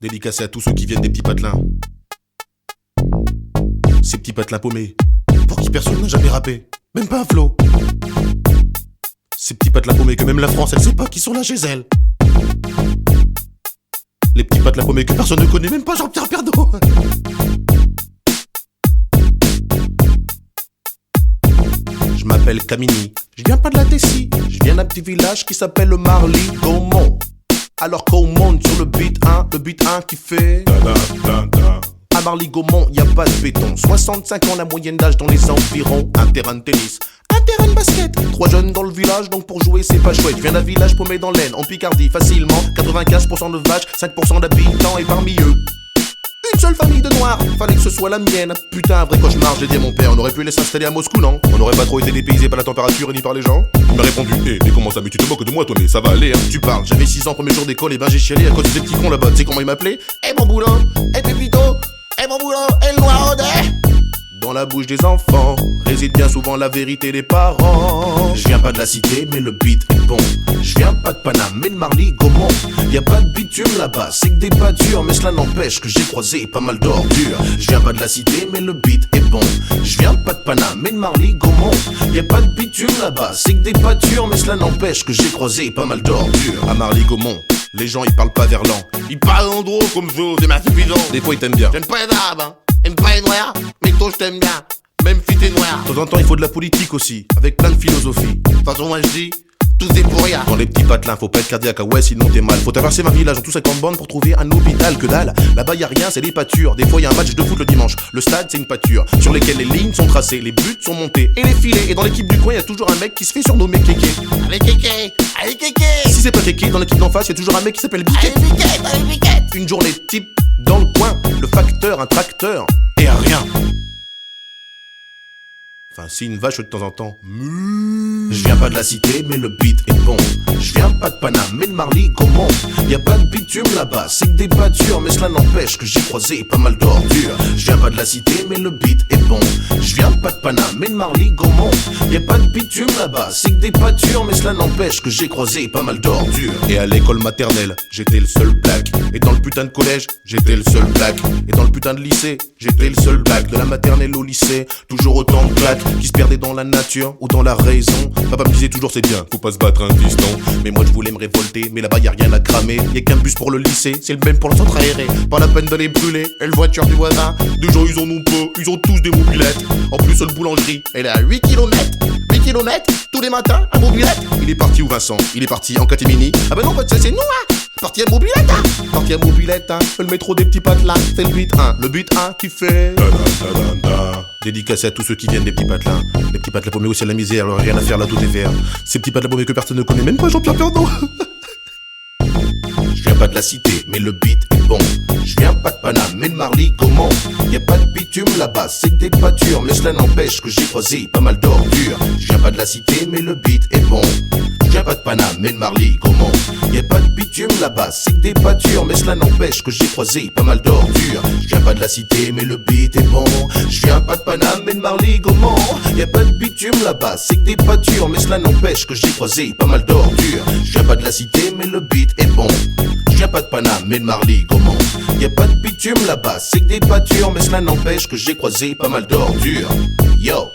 Dédicacé à tous ceux qui viennent des petits patelins. Ces petits patelins paumés, pour qui personne n'a jamais rappé, même pas un flow. Ces petits patelins paumés que même la France, elle sait pas qui sont là chez elle. Les petits patelins paumés que personne ne connaît, même pas Jean-Pierre Pernaut. Je m'appelle Camini, je viens pas de la Tessie, je viens d'un petit village qui s'appelle le Marly-Gaumont. Alors qu'on monte sur le beat 1 qui fait à Marly-Gaumont, y a pas de béton. 65 ans la moyenne d'âge dans les environs. Un terrain de tennis, un terrain de basket. 3 jeunes dans le village, donc pour jouer c'est pas chouette. Je viens d'un village paumé dans l'Aisne, en Picardie, facilement 95% de vaches, 5% d'habitants. Et parmi eux, une seule famille de noirs, fallait que ce soit la mienne. Putain, un vrai cauchemar, j'ai dit à mon père. On aurait pu les s'installer à Moscou, non? On n'aurait pas trop été dépaysé par la température ni par les gens. Il m'a répondu, mais comment ça, mais tu te moques de moi toi, mais ça va aller, hein. Tu parles, j'avais 6 ans, premier jour d'école, et ben j'ai chialé à cause des petits cons là-bas. Tu sais comment il m'appelait? Eh mon boulot, eh Pépito, eh mon boulot, eh le noiraudet. Dans la bouche des enfants réside bien souvent la vérité des parents. Je viens pas de la cité, mais le beat est bon. Je viens pas de Paname, mais de Marly-Gaumont. Y a pas de bitume là-bas, c'est que des pâtures. Mais cela n'empêche que j'ai croisé pas mal d'ordures. Je viens pas de la cité, mais le beat est bon. Je viens pas de Paname, mais de Marly-Gaumont. Y a pas de bitume là-bas, c'est que des pâtures. Mais cela n'empêche que j'ai croisé pas mal d'ordures. À Marly-Gaumont, les gens ils parlent pas verlan. Ils parlent en gros comme vous, c'est ma suffisant. Des fois ils t'aiment bien. J'aime pas les arabes, hein. J'aime pas les noirs, mais toi je t'aime bien. Même si t'es noir. De temps en temps il faut de la politique aussi, avec plein de philosophie. De toute façon moi je dis, tout c'est pour rien. Dans les petits patelins, faut pas être cardiaque, ah ouais sinon t'es mal. Faut traverser 20 villages en tout 50 bandes pour trouver un hôpital, que dalle. Là-bas y a rien, c'est des pâtures. Des fois y a un match de foot le dimanche. Le stade c'est une pâture, sur lesquelles les lignes sont tracées, les buts sont montés et les filets. Et dans l'équipe du coin y a toujours un mec qui se fait surnommer Kéké. Allez Kéké, allez Kéké. Si c'est pas Kéké, dans l'équipe d'en face y a toujours un mec qui s'appelle Biquet. Allez Biquet, allez Biquet. Une journée type dans le coin, le facteur, un tracteur et rien. Enfin, si une vache de temps en temps. Je viens pas de la cité, mais le beat est bon. Je viens pas de Paname, mais de Marly-Gaumont. Y a pas de bitume là-bas, c'est que des pâtures. Mais cela n'empêche que j'ai croisé pas mal d'ordures. Je viens pas de la cité, mais le beat est bon. Je viens pas de Paname, mais de Marly-Gaumont. Y a pas de bitume là-bas, c'est que des pâtures. Mais cela n'empêche que j'ai croisé pas mal d'ordures. Et à l'école maternelle, j'étais le seul black. Et dans le putain de collège, j'étais le seul black. Et dans le putain de lycée, j'étais le seul black. De la maternelle au lycée, toujours autant de black qui se perdaient dans la nature ou dans la raison. Papa me disait toujours c'est bien, faut pas se battre un piston. Mais moi je voulais me révolter, mais là-bas y a rien à cramer. Y a qu'un bus pour le lycée, c'est le même pour le centre aéré. Pas la peine d'aller brûler, et le voiture du voisin. Des gens ils en ont pas, ils ont tous des mobilettes. En plus seule boulangerie, elle est à 8 km. 8 km, tous les matins, un mobilette. Il est parti où Vincent? Il est parti en catémini. Ah ben non, c'est nous hein. Parti à mobilette hein. Parti à mobilette hein. Le métro des petits patelins, c'est le beat 1. Le beat 1 qui fait dédicacé à tous ceux qui viennent des petits patelins. Les petits patelins paumés aussi à la misère, alors rien à faire là, tout est vert. Ces petits patelins paumés que personne ne connaît, même pas Jean-Pierre Pernaut. Je viens pas de la cité, mais le beat est bon. Je viens pas de Paname, mais de Marly-Gaumont. Y a pas de bitume là-bas, c'est que des pâtures. Mais cela n'empêche que j'ai croisé pas mal d'ordures. Je viens pas de la cité, mais le beat est bon. Je viens pas de Paname, mais de Marly-Gaumont. Y a pas de bitume là-bas, c'est que des pâtures. Mais cela n'empêche que j'ai croisé pas mal d'ordures. Je viens pas de la cité, mais le beat est bon. Je viens pas de Paname, mais de Marly-Gaumont. Y a pas de bitume là-bas, c'est que des pâtures. Mais cela n'empêche que j'ai croisé pas mal d'ordures. Je viens pas de la cité, mais le beat est bon. Je viens pas de Paname, mais de Marly-Gaumont. Y a pas de bitume là-bas, c'est que des pâtures. Mais cela n'empêche que j'ai croisé pas mal d'ordures. Yo.